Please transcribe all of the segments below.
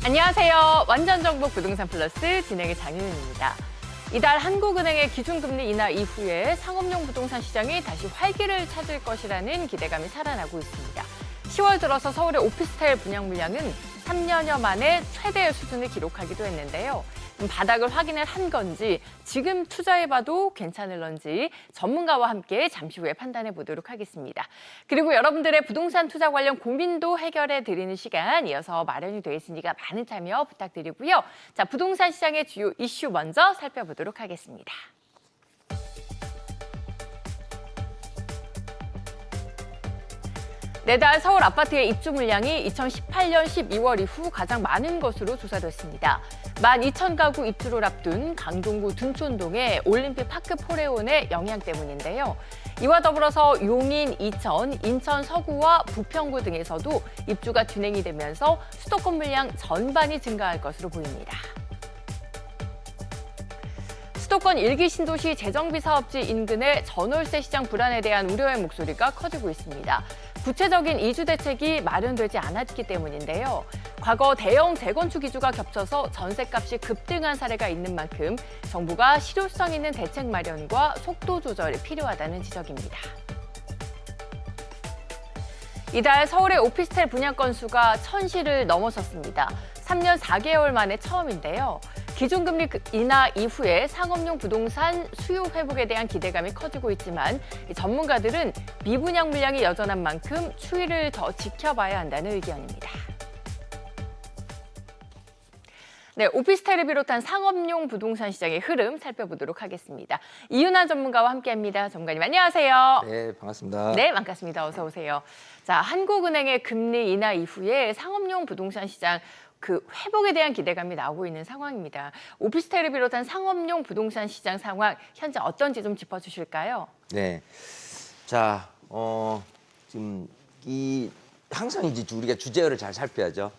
안녕하세요. 완전정보 부동산 플러스 진행의 장윤입니다. 이달 한국은행의 기준금리 인하 이후에 상업용 부동산 시장이 다시 활기를 찾을 것이라는 기대감이 살아나고 있습니다. 10월 들어서 서울의 오피스텔 분양 물량은 3년여 만에 최대 수준을 기록하기도 했는데요. 바닥을 확인을 한 건지 지금 투자해봐도 괜찮을런지 전문가와 함께 잠시 후에 판단해 보도록 하겠습니다. 그리고 여러분들의 부동산 투자 관련 고민도 해결해 드리는 시간 이어서 마련이 되어 있으니까 많은 참여 부탁드리고요. 자, 부동산 시장의 주요 이슈 먼저 살펴보도록 하겠습니다. 내달 서울 아파트의 입주 물량이 2018년 12월 이후 가장 많은 것으로 조사됐습니다. 12,000가구 입주를 앞둔 강동구 둔촌동의 올림픽 파크 포레온의 영향 때문인데요. 이와 더불어서 용인, 이천, 인천 서구와 부평구 등에서도 입주가 진행이 되면서 수도권 물량 전반이 증가할 것으로 보입니다. 수도권 일기 신도시 재정비 사업지 인근의 전월세 시장 불안에 대한 우려의 목소리가 커지고 있습니다. 구체적인 이주 대책이 마련되지 않았기 때문인데요. 과거 대형 재건축 이주가 겹쳐서 전셋값이 급등한 사례가 있는 만큼 정부가 실효성 있는 대책 마련과 속도 조절이 필요하다는 지적입니다. 이달 서울의 오피스텔 분양 건수가 1,000시를 넘어섰습니다. 3년 4개월 만에 처음인데요. 기준금리 인하 이후에 상업용 부동산 수요 회복에 대한 기대감이 커지고 있지만 전문가들은 미분양 물량이 여전한 만큼 추이를 더 지켜봐야 한다는 의견입니다. 네, 오피스텔을 비롯한 상업용 부동산 시장의 흐름 살펴보도록 하겠습니다. 이윤환 전문가와 함께합니다. 전문가님 안녕하세요. 네, 반갑습니다. 네, 반갑습니다. 어서 오세요. 자, 한국은행의 금리 인하 이후에 상업용 부동산 시장 회복에 대한 기대감이 나오고 있는 상황입니다. 오피스텔을 비롯한 상업용 부동산 시장 상황 현재 어떤지 좀 짚어주실까요? 네, 자, 지금 항상 이제 우리가 주제를 잘 살펴야죠.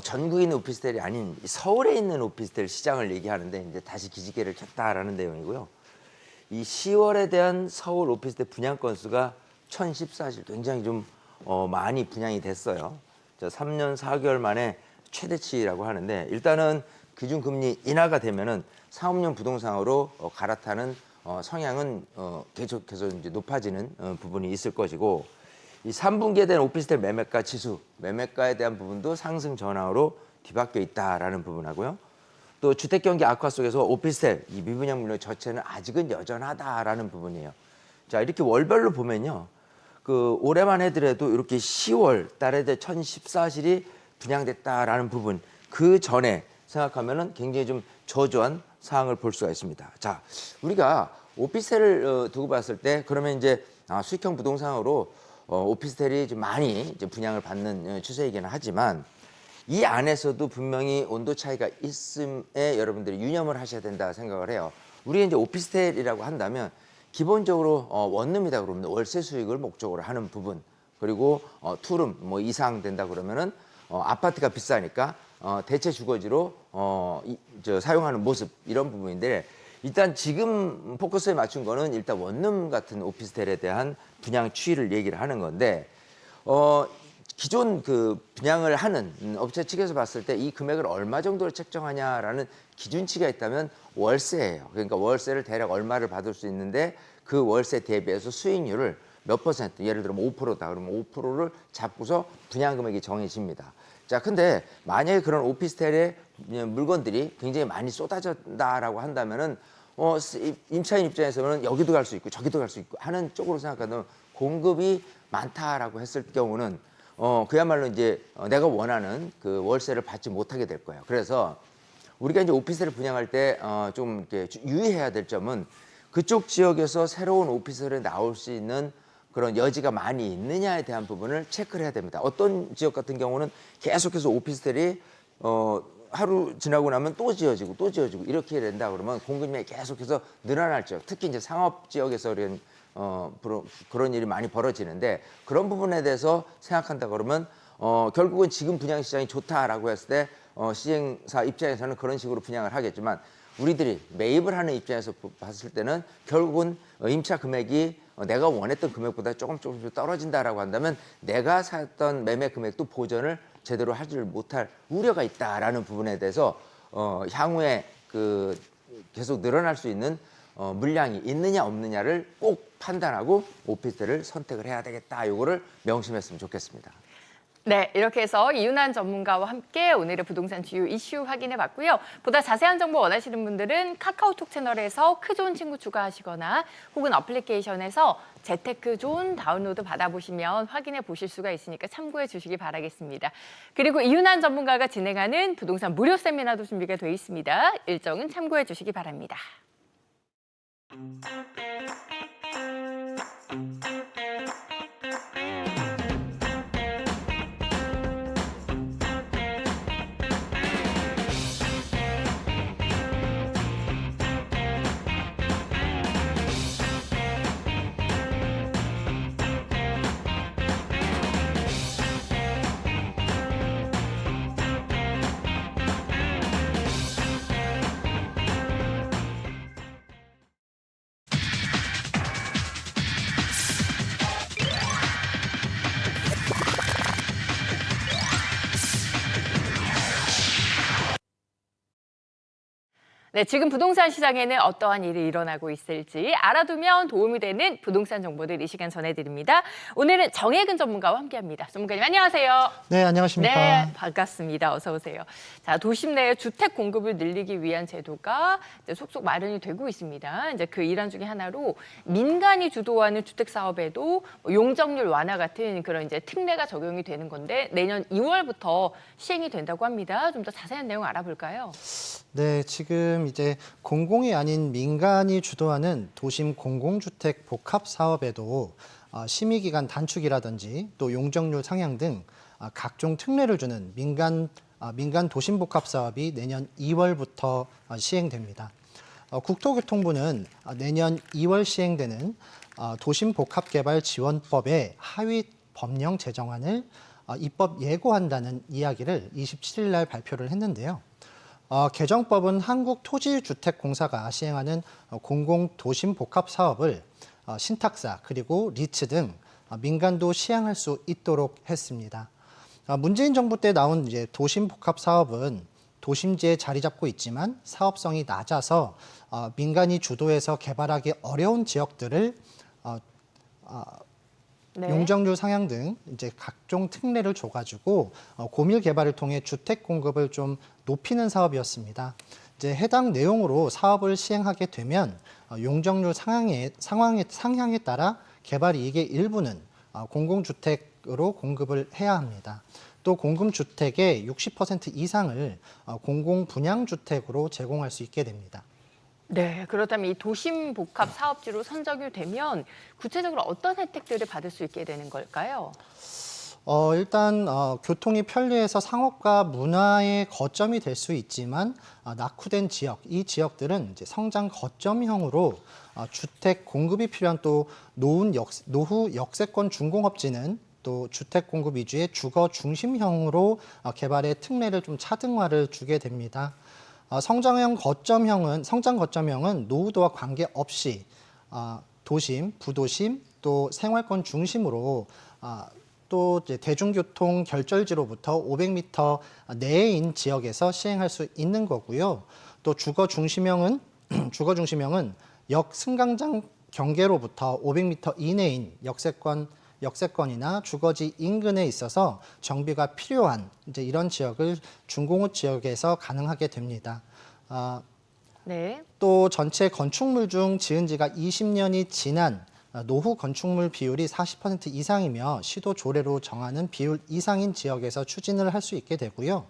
전국에 있는 오피스텔이 아닌 서울에 있는 오피스텔 시장을 얘기하는데 이제 다시 기지개를 켰다라는 내용이고요. 이 10월에 대한 서울 오피스텔 분양 건수가 1,014실 굉장히 좀 많이 분양이 됐어요. 3년 4개월 만에 최대치라고 하는데 일단은 기준금리 인하가 되면은 상업용 부동산으로 갈아타는 성향은 계속해서 이제 높아지는 부분이 있을 것이고 이 3분기에 대한 오피스텔 매매가 지수, 매매가에 대한 부분도 상승 전환으로 뒤바뀌어 있다라는 부분하고요. 또 주택 경기 악화 속에서 오피스텔 이 미분양 물량 저체는 아직은 여전하다라는 부분이에요. 자, 이렇게 월별로 보면요. 올해만 해더라도 이렇게 10월 달에 1,014실이 분양됐다라는 부분, 그 전에 생각하면은 굉장히 좀 저조한 상황을 볼 수가 있습니다. 자, 우리가 오피스텔을 두고 봤을 때 그러면 이제 수익형 부동산으로 오피스텔이 좀 많이 이제 분양을 받는 추세이기는 하지만 이 안에서도 분명히 온도 차이가 있음에 여러분들이 유념을 하셔야 된다 생각을 해요. 우리가 이제 오피스텔이라고 한다면 기본적으로 원룸이다 그러면 월세 수익을 목적으로 하는 부분, 그리고 투룸 뭐 이상 된다 그러면은 아파트가 비싸니까 대체 주거지로 사용하는 모습, 이런 부분인데 일단 지금 포커스에 맞춘 거는 일단 원룸 같은 오피스텔에 대한 분양 추이를 얘기를 하는 건데 기존 분양을 하는 업체 측에서 봤을 때 이 금액을 얼마 정도로 책정하냐라는 기준치가 있다면 월세예요. 그러니까 월세를 대략 얼마를 받을 수 있는데 그 월세 대비해서 수익률을 몇 퍼센트, 예를 들면 5%다 그러면 5%를 잡고서 분양 금액이 정해집니다. 자, 근데 만약에 그런 오피스텔에 물건들이 굉장히 많이 쏟아졌다라고 한다면은 임차인 입장에서는 여기도 갈 수 있고 저기도 갈 수 있고 하는 쪽으로 생각하면 공급이 많다라고 했을 경우는 그야말로 이제 내가 원하는 그 월세를 받지 못하게 될 거예요. 그래서 우리가 이제 오피스텔을 분양할 때 좀 이렇게 유의해야 될 점은 그쪽 지역에서 새로운 오피스텔에 나올 수 있는 그런 여지가 많이 있느냐에 대한 부분을 체크를 해야 됩니다. 어떤 지역 같은 경우는 계속해서 오피스텔이 하루 지나고 나면 또 지어지고 또 지어지고 이렇게 된다 그러면 공급량이 계속해서 늘어날 지역, 특히 이제 상업 지역에서 그런 일이 많이 벌어지는데 그런 부분에 대해서 생각한다 그러면 결국은 지금 분양 시장이 좋다라고 했을 때 시행사 입장에서는 그런 식으로 분양을 하겠지만 우리들이 매입을 하는 입장에서 봤을 때는 결국은 임차 금액이 내가 원했던 금액보다 조금씩 떨어진다라고 한다면 내가 샀던 매매 금액도 보전을 제대로 하지 못할 우려가 있다라는 부분에 대해서 향후에 그 계속 늘어날 수 있는 물량이 있느냐 없느냐를 꼭 판단하고 오피스텔을 선택을 해야 되겠다. 요거를 명심했으면 좋겠습니다. 네, 이렇게 해서 이윤환 전문가와 함께 오늘의 부동산 주요 이슈 확인해 봤고요. 보다 자세한 정보 원하시는 분들은 카카오톡 채널에서 크존 친구 추가하시거나 혹은 어플리케이션에서 재테크존 다운로드 받아보시면 확인해 보실 수가 있으니까 참고해 주시기 바라겠습니다. 그리고 이윤환 전문가가 진행하는 부동산 무료 세미나도 준비가 되어 있습니다. 일정은 참고해 주시기 바랍니다. 네, 지금 부동산 시장에는 어떠한 일이 일어나고 있을지 알아두면 도움이 되는 부동산 정보들 이 시간 전해드립니다. 오늘은 정혜근 전문가와 함께합니다. 전문가님 안녕하세요. 네, 안녕하십니까. 네, 반갑습니다. 어서 오세요. 자, 도심 내 주택 공급을 늘리기 위한 제도가 이제 속속 마련이 되고 있습니다. 이제 그 일환 중에 하나로 민간이 주도하는 주택 사업에도 용적률 완화 같은 그런 이제 특례가 적용이 되는 건데 내년 2월부터 시행이 된다고 합니다. 좀 더 자세한 내용 알아볼까요? 네, 지금 이제 공공이 아닌 민간이 주도하는 도심 공공주택 복합 사업에도 심의기간 단축이라든지 또 용적률 상향 등 각종 특례를 주는 민간 도심 복합 사업이 내년 2월부터 시행됩니다. 국토교통부는 내년 2월 시행되는 도심 복합 개발 지원법의 하위 법령 제정안을 입법 예고한다는 이야기를 27일 날 발표를 했는데요. 개정법은 한국토지주택공사가 시행하는 공공도심 복합 사업을 신탁사 그리고 리츠 등 민간도 시행할 수 있도록 했습니다. 문재인 정부 때 나온 이제 도심 복합 사업은 도심지에 자리 잡고 있지만 사업성이 낮아서 민간이 주도해서 개발하기 어려운 지역들을 네. 용적률 상향 등 이제 각종 특례를 줘가지고 고밀 개발을 통해 주택 공급을 좀 높이는 사업이었습니다. 이제 해당 내용으로 사업을 시행하게 되면 용적률 상향에 따라 개발 이익의 일부는 공공주택으로 공급을 해야 합니다. 또 공급주택의 60% 이상을 공공분양주택으로 제공할 수 있게 됩니다. 네, 그렇다면 이 도심 복합 사업지로 선정이 되면 구체적으로 어떤 혜택들을 받을 수 있게 되는 걸까요? 일단 교통이 편리해서 상업과 문화의 거점이 될 수 있지만 낙후된 지역, 이 지역들은 이제 성장 거점형으로 주택 공급이 필요한 또 노후 역세권 중공업지는 또 주택 공급 위주의 주거 중심형으로 개발의 특례를 좀 차등화를 주게 됩니다. 성장 거점형은 노후도와 관계없이 도심, 부도심, 또 생활권 중심으로 또 이제 대중교통 결절지로부터 500m 내인 지역에서 시행할 수 있는 거고요. 또 주거 중심형은 역 승강장 경계로부터 500m 이내인 역세권이나 주거지 인근에 있어서 정비가 필요한 이제 이런 지역을 준공업 지역에서 가능하게 됩니다. 네. 또 전체 건축물 중 지은 지가 20년이 지난 노후 건축물 비율이 40% 이상이며 시도 조례로 정하는 비율 이상인 지역에서 추진을 할 수 있게 되고요.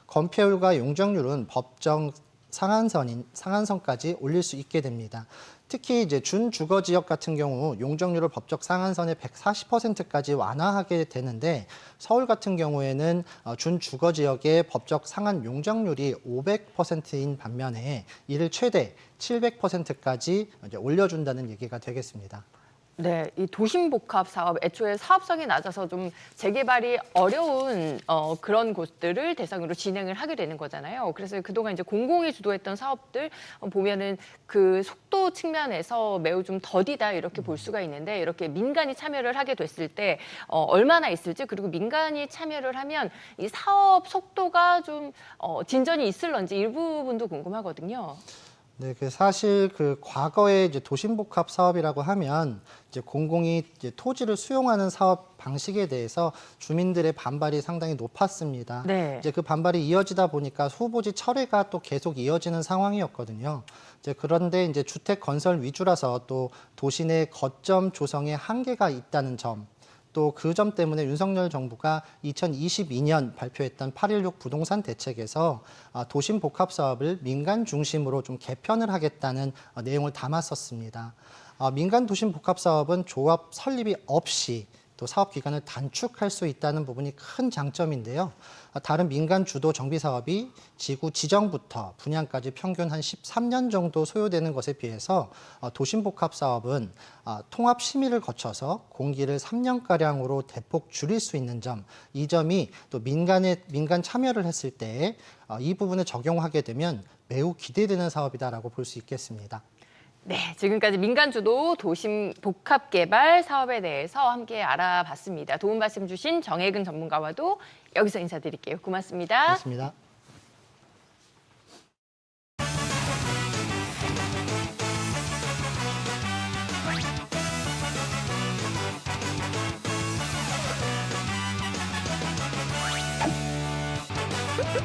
건폐율과 용적률은 법정 상한선까지 올릴 수 있게 됩니다. 특히 이제 준주거 지역 같은 경우 용적률을 법적 상한선의 140%까지 완화하게 되는데 서울 같은 경우에는 준주거 지역의 법적 상한 용적률이 500%인 반면에 이를 최대 700%까지 올려준다는 얘기가 되겠습니다. 네, 이 도심복합 사업, 애초에 사업성이 낮아서 좀 재개발이 어려운 그런 곳들을 대상으로 진행을 하게 되는 거잖아요. 그래서 그동안 이제 공공이 주도했던 사업들 보면은 그 속도 측면에서 매우 좀 더디다 이렇게 볼 수가 있는데 이렇게 민간이 참여를 하게 됐을 때 얼마나 있을지 그리고 민간이 참여를 하면 이 사업 속도가 좀 진전이 있을런지 이 부분도 궁금하거든요. 네, 사실 과거에 이제 도심복합 사업이라고 하면 이제 공공이 이제 토지를 수용하는 사업 방식에 대해서 주민들의 반발이 상당히 높았습니다. 네. 이제 그 반발이 이어지다 보니까 후보지 철회가 또 계속 이어지는 상황이었거든요. 이제 그런데 이제 주택 건설 위주라서 또 도시 내 거점 조성에 한계가 있다는 점. 또 그 점 때문에 윤석열 정부가 2022년 발표했던 8.16 부동산 대책에서 도심 복합 사업을 민간 중심으로 좀 개편을 하겠다는 내용을 담았었습니다. 민간 도심 복합 사업은 조합 설립이 없이 또 사업 기간을 단축할 수 있다는 부분이 큰 장점인데요. 다른 민간 주도 정비 사업이 지구 지정부터 분양까지 평균 한 13년 정도 소요되는 것에 비해서 도심 복합 사업은 통합 심의를 거쳐서 공기를 3년가량으로 대폭 줄일 수 있는 점, 이 점이 또 민간 참여를 했을 때 이 부분을 적용하게 되면 매우 기대되는 사업이다라고 볼 수 있겠습니다. 네, 지금까지 민간 주도 도심 복합 개발 사업에 대해서 함께 알아봤습니다. 도움 말씀 주신 정혜근 전문가와도 여기서 인사드릴게요. 고맙습니다. 고맙습니다.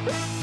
네.